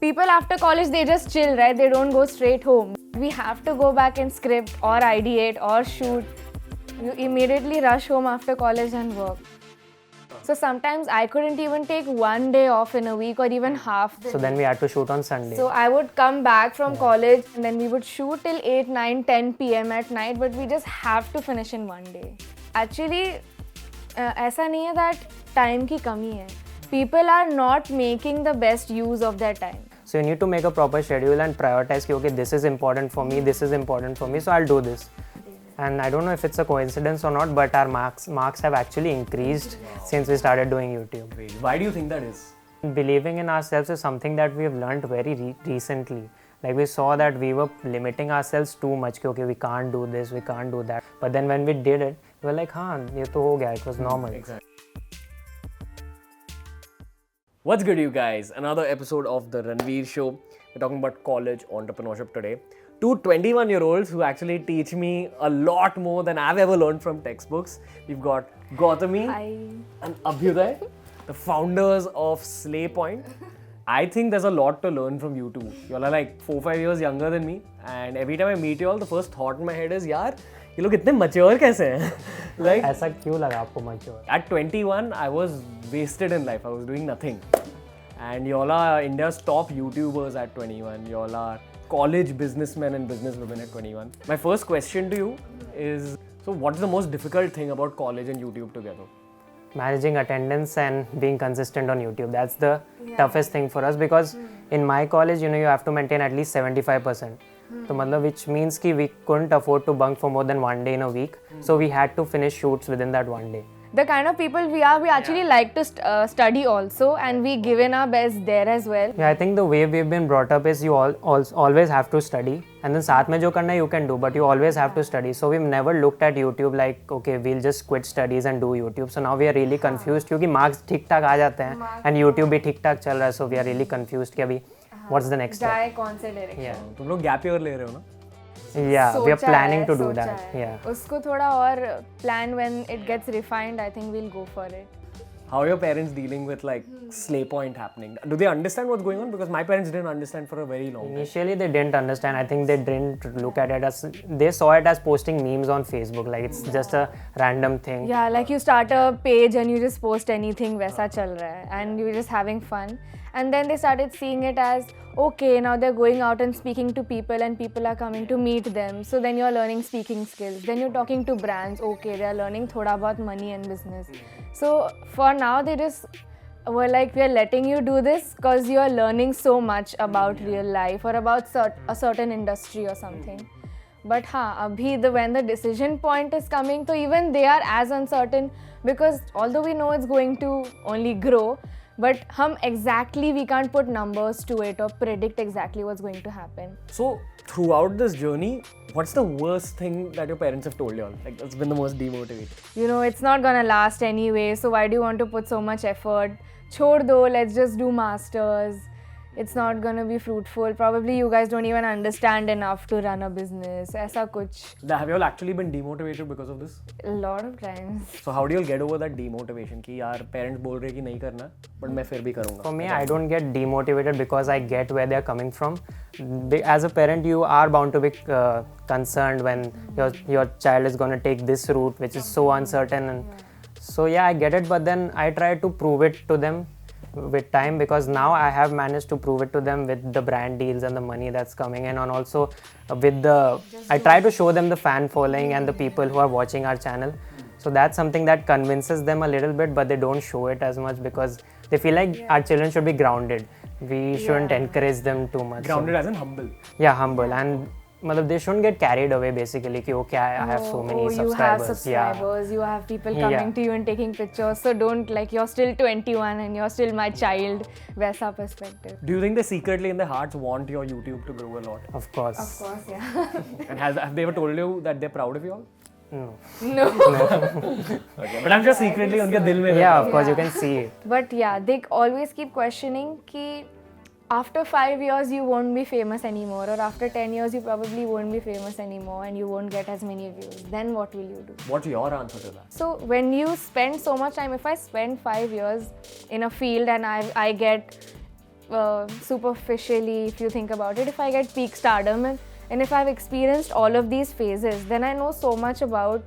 people after college, they just chill, right? They don't go straight home. We have to go back and script or ideate or shoot. You immediately rush home after college and work. So sometimes I couldn't even take one day off in a week or even half. So then we had to shoot on Sunday. So I would come back from college and then we would shoot till 8, 9, 10 p.m. at night, but we just have to finish in one day. Actually, ऐसा नहीं है that time की कमी है. People are not making the best use of their time. So you need to make a proper schedule and prioritize, okay, this is important for me, this is important for me, so I'll do this. And I don't know if it's a coincidence or not, but our marks have actually increased since we started doing YouTube. Why do you think that is? Believing in ourselves is something that we have learned very recently. Like we saw that we were limiting ourselves too much. Okay, we can't do this, we can't do that. But then when we did it, we were like, haan, ye to ho gaya, it was normal. Exactly. What's good, you guys? Another episode of the Ranveer Show. We're talking about college entrepreneurship today. Two 21-year-olds who actually teach me a lot more than I've ever learned from textbooks. We've got Gautami and Abhyuday, the founders of Slayy. I think there's a lot to learn from you two. You all are like 4-5 years younger than me, and every time I meet you all, the first thought in my head is, yaar, ये लोग इतने mature कैसे हैं? Like, ऐसा क्यों लगा आपको mature? At 21, I was wasted in life. I was doing nothing. And y'all are India's top YouTubers at 21. Y'all are college businessmen and businesswomen at 21. My first question to you is, so what's the most difficult thing about college and YouTube together? Managing attendance and being consistent on YouTube. That's the toughest thing for us because in my college, you have to maintain at least 75%. So, which means that we couldn't afford to bunk for more than one day in a week. So we had to finish shoots within that one day. The kind of people we are, we actually like to study also, and we give in our best there as well. Yeah, I think the way we've been brought up is you always have to study, and then साथ में जो करना है you can do, but you always have to study. So we've never looked at YouTube like, okay, we'll just quit studies and do YouTube. So now we are really confused क्योंकि marks ठीक ठाक आ जाते हैं, and YouTube भी ठीक ठाक चल रहा है. So we are really confused कि अभी what's the next step? जाए कौन से direction? Yeah. तुम लोग gap year ले रहे हो ना? Yeah, we are planning to do that. Yeah. उसको थोड़ा और plan when it gets refined. I think we'll go for it. How are your parents dealing with like Slayy happening? Do they understand what's going on? Because my parents didn't understand for a very long time. Initially, they didn't understand. I think they didn't look at it as, they saw it as posting memes on Facebook. Like it's just a random thing. Yeah, like you start a page and you just post anything, वैसा चल रहा है, and you're just having fun. And then they started seeing it as, okay, now they're going out and speaking to people and people are coming to meet them. So then you're learning speaking skills. Then you're talking to brands. Okay, they're learning thoda bahut money and business. So for now, they just were like, we're letting you do this because you're learning so much about real life or about a certain industry or something. But when the decision point is coming, so even they are as uncertain because although we know it's going to only grow, but we can't put numbers to it or predict exactly what's going to happen. So throughout this journey, what's the worst thing that your parents have told you all? Like that's been the most demotivating. It's not gonna last anyway, so why do you want to put so much effort? Chhod do, let's just do masters. It's not gonna be fruitful. Probably you guys don't even understand enough to run a business. Aisa kuch. Have you all actually been demotivated because of this? A lot of times. So how do you all get over that demotivation? कि यार parents बोल रहे कि नहीं करना, but मैं फिर भी करूँगा. For me, I don't get demotivated because I get where they are coming from. As a parent, you are bound to be concerned when your child is gonna take this route, which is so uncertain. And so yeah, I get it, but then I try to prove it to them with time because now I have managed to prove it to them with the brand deals and the money that's coming in, and also with I try to show them the fan following and the people who are watching our channel. So that's something that convinces them a little bit, but they don't show it as much because they feel like our children should be grounded. We shouldn't encourage them too much. Grounded as in humble. Yeah, humble. And they shouldn't get carried away basically कि okay, I have so many subscribers. You have subscribers, you have people coming to you and taking pictures, so don't, like, you're still 21 and you're still my child, वैसा perspective. Do you think they secretly in their hearts want your YouTube to grow a lot? Of course. Of course, yeah. And have they ever told you that they're proud of you all? No. Okay. But I'm sure secretly उनके दिल में. Yeah, of course, you can see it. But yeah, they always keep questioning कि after 5 years you won't be famous anymore, or after 10 years you probably won't be famous anymore and you won't get as many views. Then what will you do? What's your answer to that? So when you spend so much time, if I spend 5 years in a field and I get superficially, if you think about it, if I get peak stardom and if I've experienced all of these phases, then I know so much about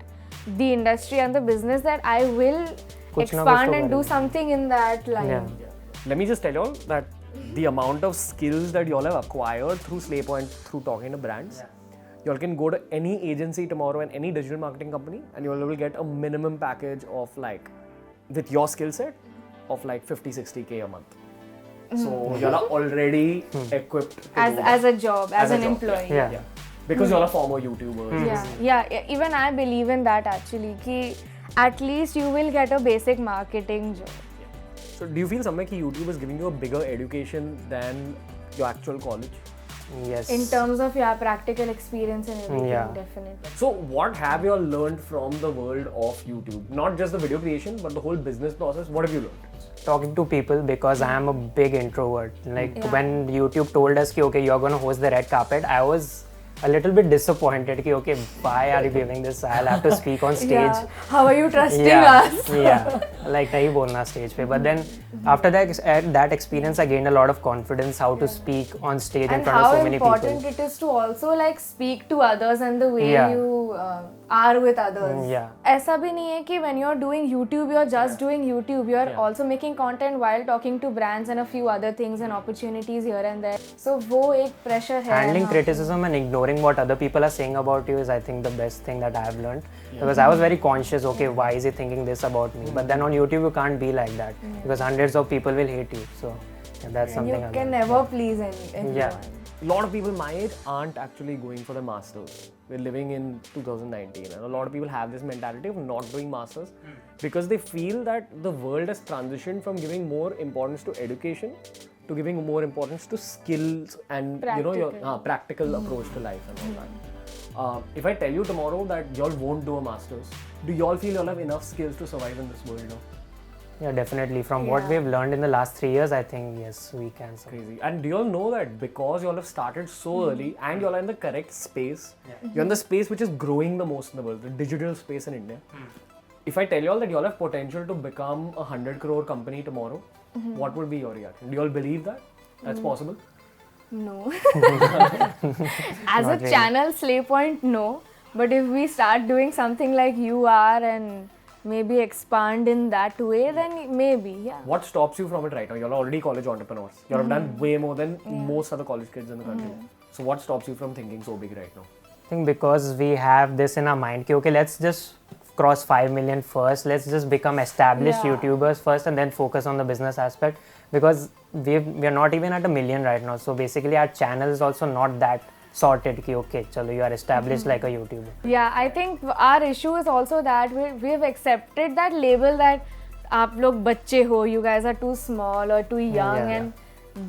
the industry and the business that I will expand and do something in that line. Yeah. Let me just tell you all that the amount of skills that you all have acquired through Slayy and through talking to brands, you all can go to any agency tomorrow and any digital marketing company and you all will get a minimum package of like, with your skill set, of like 50-60K a month. So you all are already equipped to as a job, as an a job, employee. Yeah. Because you all are former YouTubers. Yeah. Even I believe in that actually. Ki at least you will get a basic marketing job. So do you feel somewhere that YouTube is giving you a bigger education than your actual college? Yes. In terms of practical experience and everything, definitely. So what have you all learned from the world of YouTube? Not just the video creation, but the whole business process. What have you learned? Talking to people, because I am a big introvert. Like when YouTube told us, okay, you're going to host the red carpet, I was a little bit disappointed. Ki, okay, why are you giving this? I'll have to speak on stage. Yeah. How are you trusting us? Like nahi bolna stage pe. But then after that experience, I gained a lot of confidence how to speak on stage in front of so many people. And how important it is to also like speak to others and the way you are with others. ऐसा भी नहीं है कि when you're doing YouTube, you're just doing YouTube. You're also making content while talking to brands and a few other things and opportunities here and there. So वो एक pressure है. Handling criticism and ignoring what other people are saying about you is, I think, the best thing that I have learned. Because I was very conscious, okay, why is he thinking this about me? But then on YouTube, you can't be like that because hundreds of people will hate you. So that's something you can never please anyone. A lot of people my age aren't actually going for the masters. We're living in 2019 and a lot of people have this mentality of not doing masters because they feel that the world has transitioned from giving more importance to education to giving more importance to skills and your practical approach to life and all that. If I tell you tomorrow that y'all won't do a masters, do y'all feel y'all have enough skills to survive in this world now? Yeah, definitely. From what we've learned in the last 3 years, I think, yes, we can. Crazy. And do you all know that because you all have started so early and you all are in the correct space, you're in the space which is growing the most in the world, the digital space in India. If I tell you all that you all have potential to become a 100 crore company tomorrow, what would be your reaction? Do you all believe that? That's possible? No. As a channel, Slayy, no. But if we start doing something like you are and maybe expand in that way, then maybe, What stops you from it right now? You're already college entrepreneurs. You have done way more than most other college kids in the country. So what stops you from thinking so big right now? I think because we have this in our mind, okay, let's just cross 5 million first. Let's just become established YouTubers first and then focus on the business aspect. Because we are not even at 1 million right now. So basically our channel is also not that sorted ki okay chalo you are established like a YouTuber. Yeah, I think our issue is also that we've accepted that label that aap log bacche ho, you guys are too small or too young, and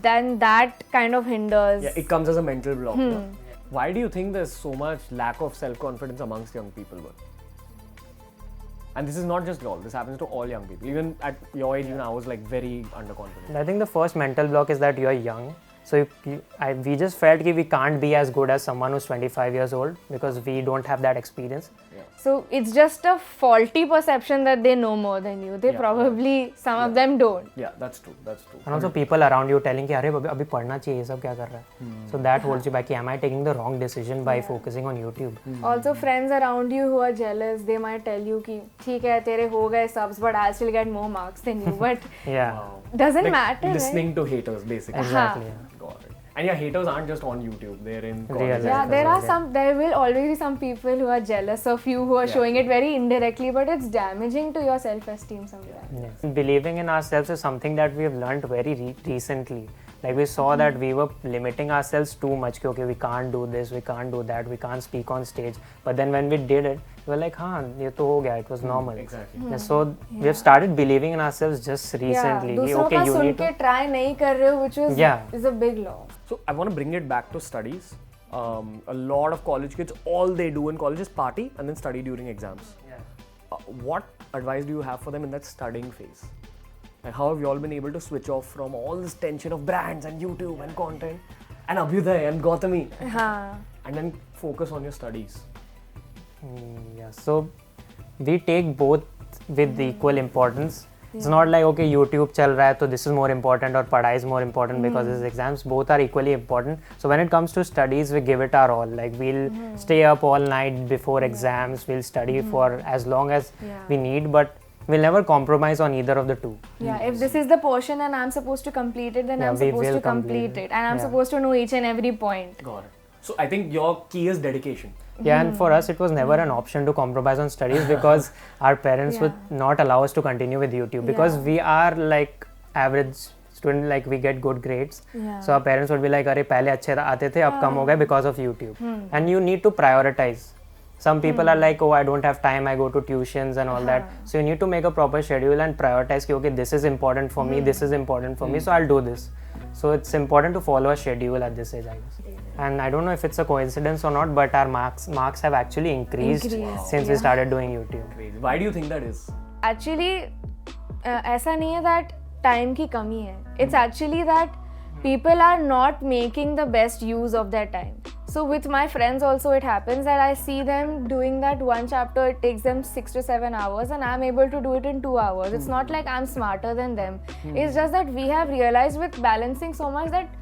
then that kind of hinders. Yeah, it comes as a mental block. No? Why do you think there's so much lack of self-confidence amongst young people? And this is not just y'all, this happens to all young people. Even at your age, even I was like very underconfident. I think the first mental block is that you're young. So we just felt that we can't be as good as someone who's 25 years old because we don't have that experience. So it's just a faulty perception that they know more than you. They probably, some of them don't. Yeah, that's true. And also people around you telling कि अरे अभी पढ़ना चाहिए ये सब क्या कर रहा है. So that holds you back. Am I taking the wrong decision by focusing on YouTube? Also friends around you who are jealous, they might tell you कि ठीक है तेरे हो गए subs, but I'll still get more marks than you. But doesn't matter. Listening to haters basically. Exactly. Got it. And your haters aren't just on YouTube; they're in college. There will always be some people who are jealous of you, who are showing it very indirectly, but it's damaging to your self-esteem sometimes. Yes. Believing in ourselves is something that we have learned very recently. Like we saw that we were limiting ourselves too much. Okay, we can't do this, we can't do that, we can't speak on stage. But then when we did it, we were like, ये तो हो गया, it was normal. Exactly. So we have started believing in ourselves just recently. दूसरों का सुन के try नहीं कर रहे हो, which is a big loss. So I want to bring it back to studies. A lot of college kids, all they do in college is party and then study during exams. What advice do you have for them in that studying phase? Like how have you all been able to switch off from all this tension of brands and YouTube and content and Abhyuday and Gautami and then focus on your studies? So we take both with equal importance. It's not like okay YouTube चल रहा है तो this is more important or पढ़ाई is more important because this exams. Both are equally important. So when it comes to studies, we give it our all. Like we'll stay up all night before exams. We'll study for as long as we need, but we'll never compromise on either of the two. Yeah, if this is the portion and I'm supposed to complete it, then Yeah, I'm we supposed will to complete it, and I'm Yeah. supposed to know each and every point. Got it. So I think your key is dedication. Yeah, and for us it was never an option to compromise on studies because our parents would not allow us to continue with YouTube because Yeah. we are like average student, like we get good grades. Yeah. So our parents would be like, अरे पहले अच्छे आते थे अब कम हो गए because of YouTube. And you need to prioritize. Some people are like, oh, I don't have time, I go to tuitions and all that. So you need to make a proper schedule and prioritize, ki, okay, this is important for me, this is important for me, so I'll do this. So it's important to follow a schedule at this age, I guess. And I don't know if it's a coincidence or not, but our marks have actually increased since we started doing YouTube. Crazy. Why do you think that is? Actually, ऐसा नहीं है that time की कमी है. It's actually that people are not making the best use of their time. So with my friends also it happens that I see them doing that one chapter, it takes them 6 to 7 hours and I'm able to do it in 2 hours. It's not like I'm smarter than them. It's just that we have realized with balancing so much that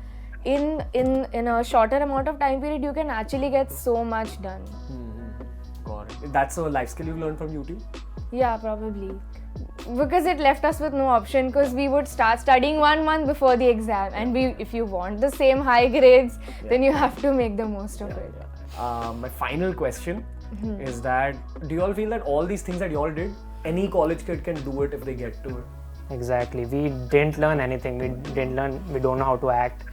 in a shorter amount of time period you can actually get so much done. Got it. That's a life skill you've learned from YouTube? Yeah, probably. Because it left us with no option because we would start studying 1 month before the exam and if you want the same high grades then you have to make the most of it. My final question is that do you all feel that all these things that you all did, any college kid can do it if they get to it? Exactly. We didn't learn anything. We don't know how to act.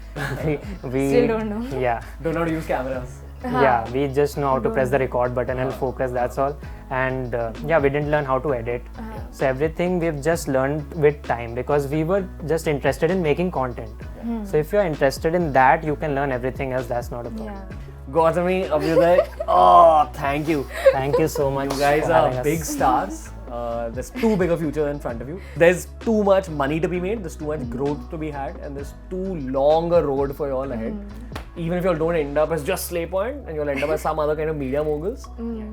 we Still don't know. Yeah. Don't know how to use cameras. Yeah, we just know how to press the record button and focus, that's all. And yeah, we didn't learn how to edit. So everything we've just learned with time because we were just interested in making content. So if you're interested in that, you can learn everything else, that's not a problem. Yeah. Gautami, Abhyuday, oh, thank you. Thank you so much. You guys for having are us. big stars. There's too big a future in front of you. There's too much money to be made, there's too much growth to be had, and there's too long a road for you all ahead. Even if you all don't end up as just Slayy Point and you'll end up as some other kind of media moguls,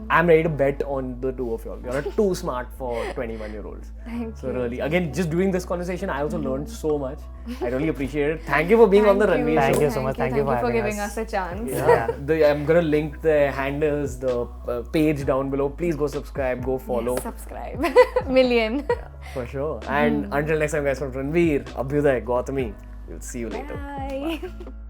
I'm ready to bet on the two of you all. You're too smart for 21-year-olds. Thank So you. really, again, just doing this conversation, I also learned so much. I really appreciate it. Thank you for being on the Thank you. Ranveer Thank Show. you so much. Thank you for having giving us. us a chance. Yeah. I'm gonna link the handles, the page down below. Please go subscribe, go follow. Subscribe. Million. For sure. And until next time, guys, from Ranveer, Abhyuday, Gautami, we'll see you later. Bye.